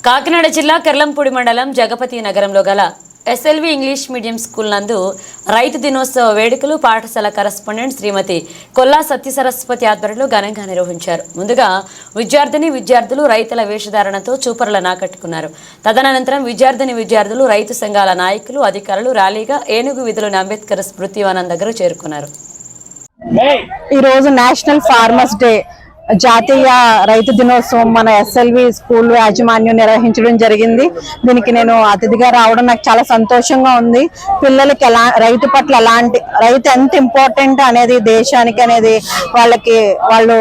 కాకినాడ జిల్లా కెర్లంపూడి మండలం జగపతి నగరంలో గల ఎస్ఎల్వి ఇంగ్లీష్ మీడియం స్కూల్ నందు రైతు దినోత్సవ వేడుకలు పాఠశాల కరెస్పాండెంట్ శ్రీమతి కొల్లా సత్యసరస్వతి ఆధ్వర్యంలో ఘనంగా నిర్వహించారు. ముందుగా విద్యార్థులు రైతుల వేషధారణతో చూపరులను ఆకట్టుకున్నారు. తదనంతరం విద్యార్థులు రైతు సంఘాల నాయకులు అధికారులు ర్యాలీగా ఏనుగు వీధిలోని అంబేద్కర్ స్మృతి వనం దగ్గర చేరుకున్నారు. ఈ రోజు నేషనల్ ఫార్మర్స్ డే జాతీయ రైతు దినోత్సవం మన ఎస్ఎల్వి స్కూల్ యాజమాన్యం నిర్వహించడం జరిగింది. దీనికి నేను అతిథిగా రావడం నాకు చాలా సంతోషంగా ఉంది. పిల్లలకి రైతు పట్ల రైతు ఎంత ఇంపార్టెంట్ అనేది దేశానికి అనేది వాళ్ళు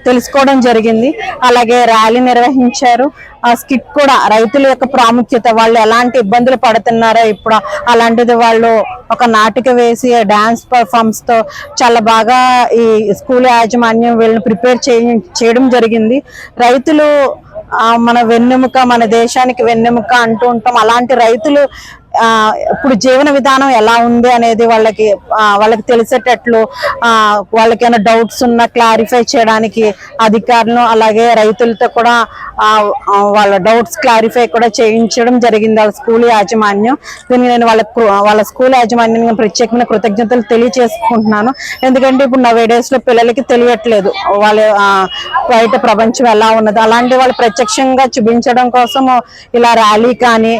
తెలుసుకోవడం జరిగింది. అలాగే ర్యాలీ నిర్వహించారు. ఆ స్కిట్ కూడా రైతుల యొక్క ప్రాముఖ్యత, వాళ్ళు ఎలాంటి ఇబ్బందులు పడుతున్నారో ఇప్పుడు అలాంటిది వాళ్ళు ఒక నాటిక వేసి డాన్స్ పర్ఫార్మెన్స్ తో చాలా బాగా ఈ స్కూల్ యాజమాన్యం వీళ్ళని ప్రిపేర్ చేయడం జరిగింది. రైతులు మన వెన్నెముక, మన దేశానికి వెన్నెముక అంటూ ఉంటాం. అలాంటి రైతులు ఇప్పుడు జీవన విధానం ఎలా ఉంది అనేది వాళ్ళకి తెలిసేటట్లు వాళ్ళకి ఏమైనా డౌట్స్ ఉన్నా క్లారిఫై చేయడానికి అధికారులు అలాగే రైతులతో కూడా వాళ్ళ డౌట్స్ క్లారిఫై కూడా చేయించడం జరిగింది వాళ్ళ స్కూల్ యాజమాన్యం. దీనికి నేను వాళ్ళ స్కూల్ యాజమాన్యం ప్రత్యేకమైన కృతజ్ఞతలు తెలియజేసుకుంటున్నాను. ఎందుకంటే ఇప్పుడు నవేడేస్ లో పిల్లలకి తెలియట్లేదు వాళ్ళ బయట ప్రపంచం ఎలా ఉన్నది. అలాంటి వాళ్ళు ప్రత్యక్షంగా చూపించడం కోసం ఇలా ర్యాలీ కానీ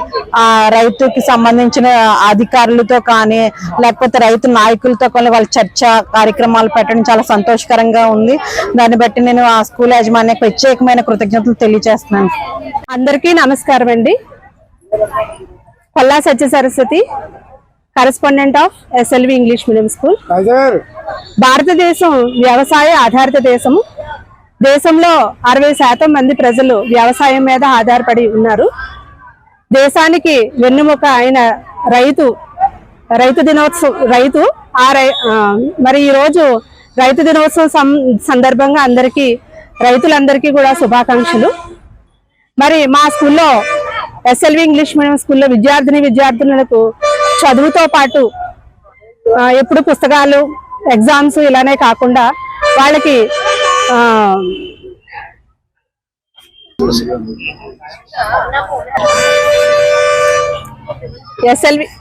రైతుకి సంబంధించిన అధికారులతో కానీ లేకపోతే రైతు నాయకులతో కానీ వాళ్ళ చర్చ కార్యక్రమాలు పెట్టడం చాలా సంతోషకరంగా ఉంది. దాన్ని బట్టి నేను ఆ స్కూల్ యాజమాన్యానికి ప్రత్యేకమైన కృతజ్ఞతలు తెలియజేస్తున్నాను. అందరికీ నమస్కారం అండి. Kolla Satya Saraswathi, correspondent of SLV English medium school. భారతదేశం వ్యవసాయ ఆధారిత దేశము. దేశంలో 60% మంది ప్రజలు వ్యవసాయం మీద ఆధారపడి ఉన్నారు. దేశానికి వెన్నెముక అయిన రైతు దినోత్సవం మరి ఈరోజు రైతు దినోత్సవం సందర్భంగా రైతులందరికీ కూడా శుభాకాంక్షలు. మరి మా స్కూల్లో ఎస్ఎల్వి ఇంగ్లీష్ మీడియం స్కూల్లో విద్యార్థులకు చదువుతో పాటు ఎప్పుడు పుస్తకాలు, ఎగ్జామ్స్ ఇలానే కాకుండా వాళ్ళకి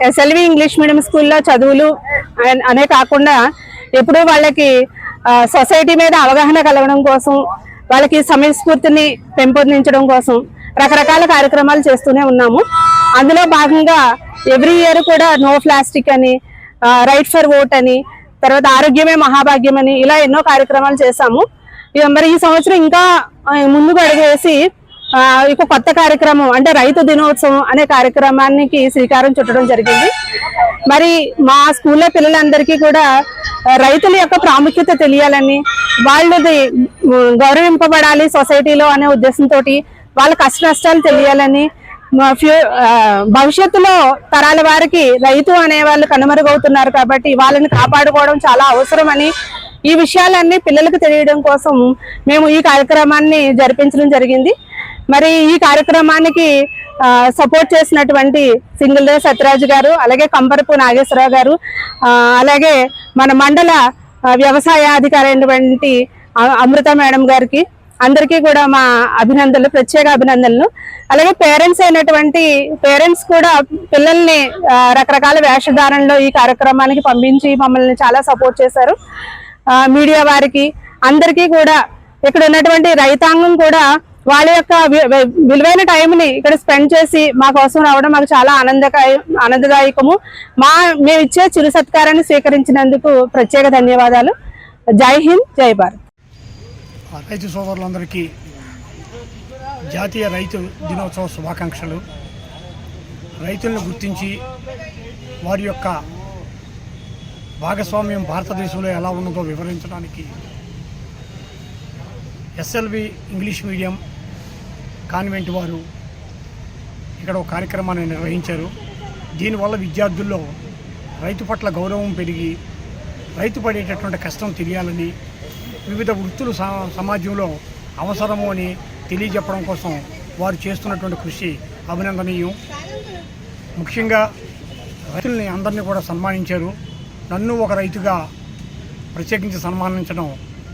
ఎస్ఎల్వి ఇంగ్లీష్ మీడియం స్కూల్లో చదువులు అనే కాకుండా ఎప్పుడు వాళ్ళకి సొసైటీ మీద అవగాహన కలగడం కోసం, వాళ్ళకి సమయస్ఫూర్తిని పెంపొందించడం కోసం రకరకాల కార్యక్రమాలు చేస్తూనే ఉన్నాము. అందులో భాగంగా ఎవ్రీ ఇయర్ కూడా నో ప్లాస్టిక్ అని, రైట్ ఫర్ ఓట్ అని, తర్వాత ఆరోగ్యమే మహాభాగ్యం అని ఇలా ఎన్నో కార్యక్రమాలు చేశాము. మరి ఈ సంవత్సరం ఇంకా ముందుకు అడుగేసి ఇక కొత్త కార్యక్రమం అంటే రైతు దినోత్సవం అనే కార్యక్రమానికి శ్రీకారం చుట్టడం జరిగింది. మరి మా స్కూల్లో పిల్లలందరికీ కూడా రైతుల యొక్క ప్రాముఖ్యత తెలియాలని, వాళ్ళది గౌరవింపబడాలి సొసైటీలో అనే ఉద్దేశంతో వాళ్ళ కష్ట నష్టాలు తెలియాలని, భవిష్యత్తులో తరాల వారికి రైతు అనే వాళ్ళు కనుమరుగవుతున్నారు కాబట్టి వాళ్ళని కాపాడుకోవడం చాలా అవసరమని, ఈ విషయాలన్నీ పిల్లలకు తెలియడం కోసం మేము ఈ కార్యక్రమాన్ని జరిపించడం జరిగింది. మరి ఈ కార్యక్రమానికి సపోర్ట్ చేసినటువంటి సింగిల్ సత్యరాజు గారు, అలాగే కంపరపు నాగేశ్వరరావు గారు, అలాగే మన మండల వ్యవసాయ అధికారి అయినటువంటి అమృత మేడం గారికి అందరికీ కూడా మా అభినందనలు, ప్రత్యేక అభినందనలు. అలాగే పేరెంట్స్ కూడా పిల్లల్ని రకరకాల వేషధారణలో ఈ కార్యక్రమానికి పంపించి మమ్మల్ని చాలా సపోర్ట్ చేశారు. మీడియా వారికి అందరికీ కూడా, ఇక్కడ ఉన్నటువంటి రైతాంగం కూడా వాళ్ళ యొక్క విలువైన టైంని ఇక్కడ స్పెండ్ చేసి మా కోసం రావడం మాకు చాలా ఆనందదాయకము. మేము ఇచ్చే చిరు సత్కారాన్ని స్వీకరించినందుకు ప్రత్యేక ధన్యవాదాలు. జై హింద్, జై భారత్. రైతు సోదరులందరికీ జాతీయ రైతు దినోత్సవ శుభాకాంక్షలు. రైతులను గుర్తించి వారి యొక్క భాగస్వామ్యం భారతదేశంలో ఎలా ఉన్నదో వివరించడానికి ఎస్ఎల్వి ఇంగ్లీష్ మీడియం కాన్వెంట్ వారు ఇక్కడ ఒక కార్యక్రమాన్ని నిర్వహించారు. దీనివల్ల విద్యార్థుల్లో రైతు పట్ల గౌరవం పెరిగి రైతు పడేటటువంటి కష్టం తెలియాలని, వివిధ వృత్తులు సమాజంలో అవసరము అని తెలియజెప్పడం కోసం వారు చేస్తున్నటువంటి కృషి అభినందనీయం. ముఖ్యంగా రైతుల్ని అందరినీ కూడా సన్మానించారు. నన్ను ఒక రైతుగా ప్రత్యేకించి సన్మానించడం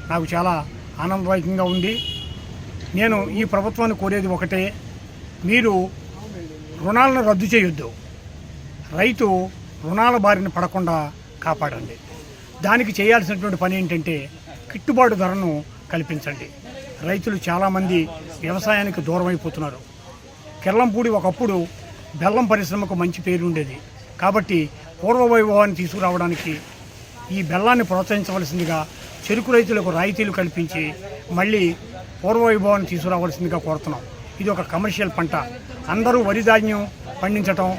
నాకు చాలా ఆనందదాయకంగా ఉంది. నేను ఈ ప్రభుత్వాన్ని కోరేది ఒకటే, మీరు రుణాలను రద్దు చేయొద్దు, రైతు రుణాల బారిన పడకుండా కాపాడండి. దానికి చేయాల్సినటువంటి పని ఏంటంటే గిట్టుబాటు ధరను కల్పించండి. రైతులు చాలామంది వ్యవసాయానికి దూరం అయిపోతున్నారు. కిర్లంపూడి ఒకప్పుడు బెల్లం పరిశ్రమకు మంచి పేరు ఉండేది. కాబట్టి పూర్వ వైభవాన్ని తీసుకురావడానికి ఈ బెల్లాన్ని ప్రోత్సహించవలసిందిగా, చెరుకు రైతులకు రాయితీలు కల్పించి మళ్ళీ పూర్వ వైభవాన్ని తీసుకురావాల్సిందిగా కోరుతున్నాం. ఇది ఒక కమర్షియల్ పంట. అందరూ వరి ధాన్యం పండించటం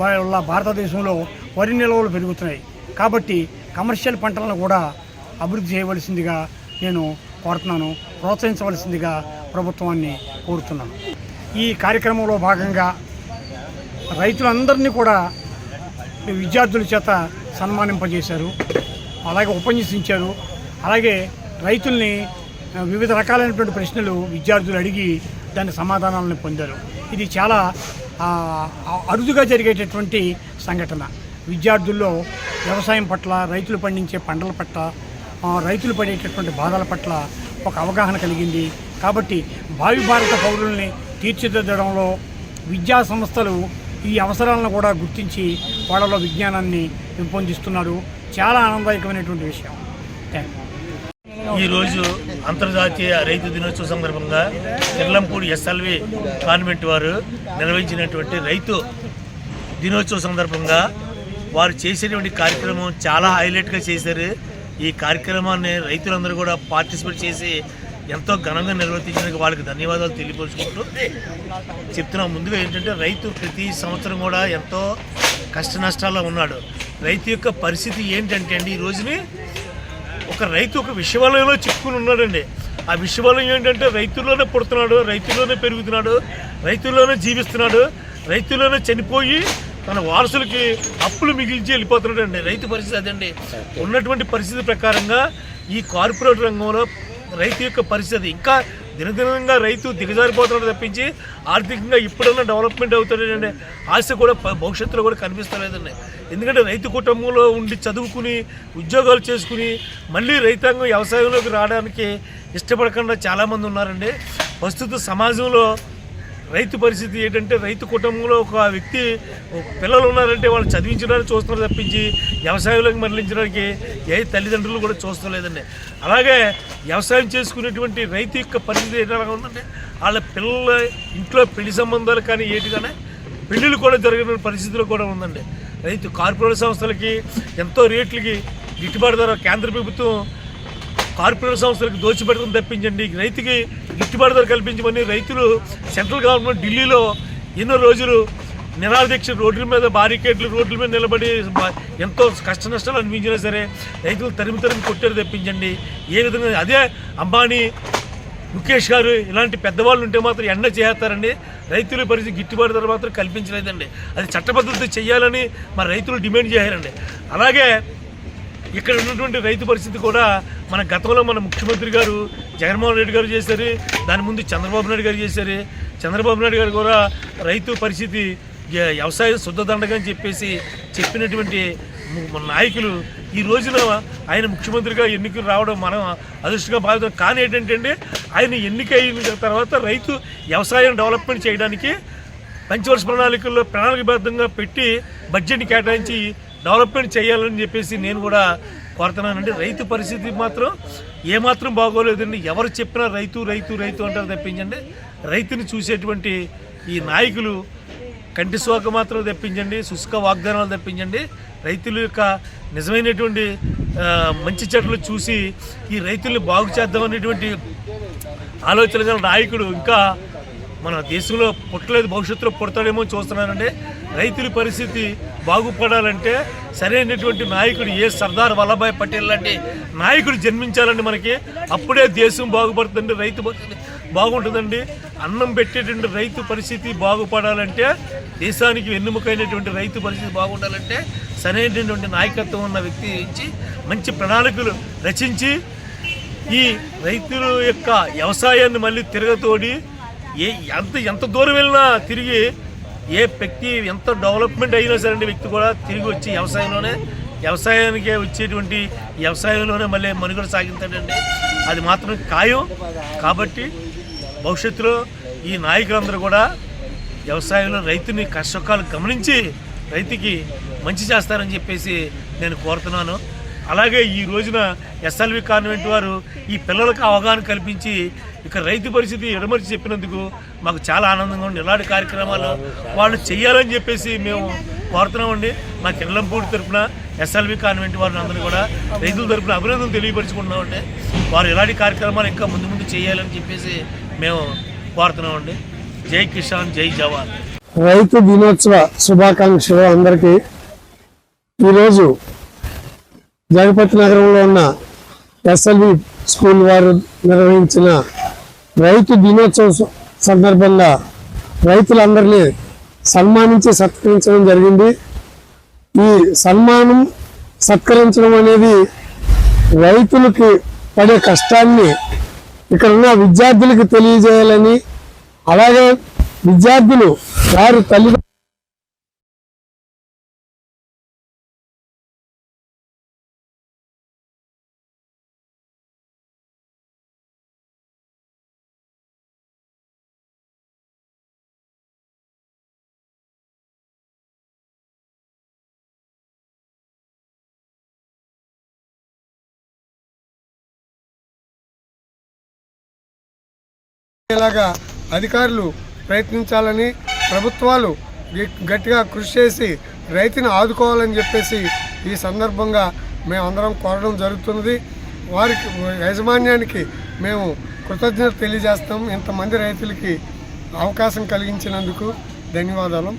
వల్ల భారతదేశంలో వరి నిల్వలు పెరుగుతున్నాయి. కాబట్టి కమర్షియల్ పంటలను కూడా అభివృద్ధి చేయవలసిందిగా నేను కోరుతున్నాను, ప్రోత్సహించవలసిందిగా ప్రభుత్వాన్ని కోరుతున్నాను. ఈ కార్యక్రమంలో భాగంగా రైతులందరినీ కూడా విద్యార్థుల చేత సన్మానింపజేశారు, అలాగే ఉపన్యసించారు. అలాగే రైతుల్ని వివిధ రకాలైనటువంటి ప్రశ్నలు విద్యార్థులు అడిగి దాని సమాధానాలను పొందారు. ఇది చాలా అరుదుగా జరిగేటటువంటి సంఘటన. విద్యార్థుల్లో వ్యవసాయం పట్ల, రైతులు పండించే పంటల పట్ల, రైతులు పడేటటువంటి బాధల పట్ల ఒక అవగాహన కలిగింది. కాబట్టి భావి భారత పౌరుల్ని తీర్చిదిద్దడంలో విద్యా సంస్థలు ఈ అవసరాలను కూడా గుర్తించి వాళ్ళలో విజ్ఞానాన్ని పెంపొందిస్తున్నారు. చాలా ఆనందదాయకమైనటువంటి విషయం. Thank you. ఈరోజు అంతర్జాతీయ రైతు దినోత్సవం సందర్భంగా కిర్లంపూడి ఎస్ఎల్వి కాన్వెంట్ వారు నిర్వహించినటువంటి రైతు దినోత్సవం సందర్భంగా వారు చేసేటువంటి కార్యక్రమం చాలా హైలైట్గా చేశారు. ఈ కార్యక్రమాన్ని రైతులందరూ కూడా పార్టిసిపేట్ చేసి ఎంతో ఘనంగా నిర్వర్తించినందుకు వాళ్ళకి ధన్యవాదాలు తెలియపరుచుకుంటూ చెప్తున్నాం. ముందుగా ఏంటంటే రైతు ప్రతి సంవత్సరం కూడా ఎంతో కష్ట నష్టాల్లో ఉన్నాడు. రైతు యొక్క పరిస్థితి ఏంటంటే అండి, ఈ రోజుని ఒక రైతు ఒక విషవలయంలో చిక్కుని ఉన్నాడండి. ఆ విషవలయం ఏంటంటే రైతుల్లోనే పుడుతున్నాడు, రైతుల్లోనే పెరుగుతున్నాడు, రైతుల్లోనే జీవిస్తున్నాడు, రైతుల్లోనే చనిపోయి తన వారసులకి అప్పులు మిగిల్చి వెళ్ళిపోతున్నాడు అండి. రైతు పరిస్థితి అదండి. ఉన్నటువంటి పరిస్థితి ప్రకారంగా ఈ కార్పొరేట్ రంగంలో రైతు యొక్క పరిస్థితి ఇంకా దినదినంగా రైతు దిగజారిపోతున్నాడు తప్పించి ఆర్థికంగా ఇప్పుడన్నా డెవలప్మెంట్ అవుతాడండి ఆశ కూడా భవిష్యత్తులో కూడా కనిపిస్తలేదండి. ఎందుకంటే రైతు కుటుంబంలో ఉండి చదువుకుని ఉద్యోగాలు చేసుకుని మళ్ళీ రైతాంగం వ్యవసాయంలోకి రావడానికి ఇష్టపడకుండా చాలామంది ఉన్నారండి. ప్రస్తుత సమాజంలో రైతు పరిస్థితి ఏంటంటే, రైతు కుటుంబంలో ఒక వ్యక్తి పిల్లలు ఉన్నారంటే వాళ్ళు చదివించడానికి చూస్తున్నారు తప్పించి వ్యవసాయంలోకి మరలించడానికి ఏ తల్లిదండ్రులు కూడా చూస్తలేదండి. అలాగే వ్యవసాయం చేసుకునేటువంటి రైతు యొక్క పరిస్థితి ఏంటలా ఉందంటే, వాళ్ళ పిల్లల ఇంట్లో పెళ్లి సంబంధాలు కానీ ఏటి కానీ పెళ్ళిళ్ళు కూడా జరిగిన పరిస్థితులు కూడా ఉందండి. రైతు కార్పొరేట్ సంస్థలకి ఎంతో రేట్లకి గిట్టుబాటు ధర కేంద్ర ప్రభుత్వం కార్పొరేట్ సంస్థలకు దోచిపెట్టడం తప్పించండి రైతుకి గిట్టుబాటు ధర కల్పించమని రైతులు సెంట్రల్ గవర్నమెంట్ ఢిల్లీలో ఎన్నో రోజులు నిరాదీక్ష రోడ్ల మీద బారికేడ్లు రోడ్ల మీద నిలబడి ఎంతో కష్ట నష్టాలు అనిపించినా సరే రైతులు తరిమి కొట్టారు తప్పించండి. ఏ విధంగా అదే అంబానీ ముఖేష్ గారు ఇలాంటి పెద్దవాళ్ళు ఉంటే మాత్రం ఎండ చేస్తారండి. రైతుల పరిస్థితి గిట్టుబాటు ధర మాత్రం కల్పించలేదండి. అది చట్టబద్ధత చేయాలని మన రైతులు డిమాండ్ చేయాలండి. అలాగే ఇక్కడ ఉన్నటువంటి రైతు పరిస్థితి కూడా మన గతంలో మన ముఖ్యమంత్రి గారు జగన్మోహన్ రెడ్డి గారు చేశారు, దాని ముందు చంద్రబాబు నాయుడు గారు చేశారు. చంద్రబాబు నాయుడు గారు కూడా రైతు పరిస్థితి వ్యవసాయ శుద్ధదండగా అని చెప్పినటువంటి నాయకులు ఈ రోజున ఆయన ముఖ్యమంత్రిగా ఎన్నికలు రావడం మనం అదృష్టంగా భావిస్తాం. కానీ ఏంటంటే ఆయన ఎన్నిక అయిన తర్వాత రైతు వ్యవసాయం డెవలప్మెంట్ చేయడానికి పంచవర్ష ప్రణాళికబద్ధంగా పెట్టి బడ్జెట్ని కేటాయించి డెవలప్మెంట్ చేయాలని చెప్పేసి నేను కూడా కోరుతున్నానండి. రైతు పరిస్థితి మాత్రం ఏమాత్రం బాగోలేదండి. ఎవరు చెప్పినా రైతు రైతు రైతు అంటారు తప్పించండి రైతుని చూసేటువంటి ఈ నాయకులు కంటి సోక మాత్రం తెప్పించండి, శుష్క వాగ్దానాలు తెప్పించండి. రైతుల యొక్క నిజమైనటువంటి మంచి చెట్లు చూసి ఈ రైతుల్ని బాగు చేద్దామనేటువంటి ఆలోచన గల నాయకుడు ఇంకా మన దేశంలో పుట్టలేదు, భవిష్యత్తులో పుడతాడేమో చూస్తున్నానండి. రైతుల పరిస్థితి బాగుపడాలంటే సరైనటువంటి నాయకుడు ఏ సర్దార్ వల్లభాయ్ పటేల్ లాంటి నాయకుడు జన్మించాలండి మనకి. అప్పుడే దేశం బాగుపడుతుందండి, రైతు పరిస్థితి బాగుంటుందండి. అన్నం పెట్టేటువంటి రైతు పరిస్థితి బాగుపడాలంటే, దేశానికి వెన్నుముకైనటువంటి రైతు పరిస్థితి బాగుండాలంటే సరైనటువంటి నాయకత్వం ఉన్న వ్యక్తి ఇచ్చి మంచి ప్రణాళికలు రచించి ఈ రైతుల యొక్క వ్యవసాయాన్ని మళ్ళీ తిరగతోడి ఎంత దూరం వెళ్ళినా తిరిగి ఏ వ్యక్తి ఎంత డెవలప్మెంట్ అయినా సరే వ్యక్తి కూడా తిరిగి వచ్చి వ్యవసాయానికే వచ్చేటువంటి వ్యవసాయంలోనే మళ్ళీ మనుగడ సాగించాడండి. అది మాత్రం ఖాయం. కాబట్టి భవిష్యత్తులో ఈ నాయకులందరూ కూడా వ్యవసాయంలో రైతుని కష్టసుఖాలు గమనించి రైతుకి మంచి చేస్తారని చెప్పేసి నేను కోరుతున్నాను. అలాగే ఈ రోజున ఎస్ఎల్వి కాన్వెంట్ వారు ఈ పిల్లలకు అవగాహన కల్పించి ఇక్కడ రైతు పరిస్థితి ఎడమరిచి చెప్పినందుకు మాకు చాలా ఆనందంగా ఉంది. ఇలాంటి కార్యక్రమాలు వాళ్ళు చేయాలని చెప్పేసి మేము కోరుతున్నామండి. మా కిర్లంపూడి తరఫున ఎస్ఎల్వి కాన్వెంట్ వారిని అందరూ కూడా రైతుల తరఫున అభినందనలు తెలియపరుచుకుంటున్నామండి. వారు ఇలాంటి కార్యక్రమాలు ఇంకా ముందు ముందు చేయాలని చెప్పేసి మేము కోరుతున్నామండి. జై కిసాన్, జై జవాన్. రైతు దినోత్సవ శుభాకాంక్షలు అందరికీ. ఈరోజు జగపతి నగరంలో ఉన్న ఎస్ఎల్వి స్కూల్ వారు నిర్వహించిన రైతు దినోత్సవం సందర్భంగా రైతులందరినీ సన్మానించి సత్కరించడం జరిగింది. ఈ సన్మానం సత్కరించడం అనేది రైతులకి పడే కష్టాన్ని ఇక్కడ ఉన్న విద్యార్థులకు తెలియజేయాలని, అలాగే విద్యార్థులు వారి తల్లిదండ్రులు ఇలాగా అధికారులు ప్రయత్నించాలని, ప్రభుత్వాలు గట్టిగా కృషి చేసి రైతుని ఆదుకోవాలని చెప్పేసి ఈ సందర్భంగా మేమందరం కోరడం జరుగుతున్నది. వారికి యాజమాన్యానికి మేము కృతజ్ఞత తెలియజేస్తాం. ఇంతమంది రైతులకి అవకాశం కలిగించినందుకు ధన్యవాదాలు.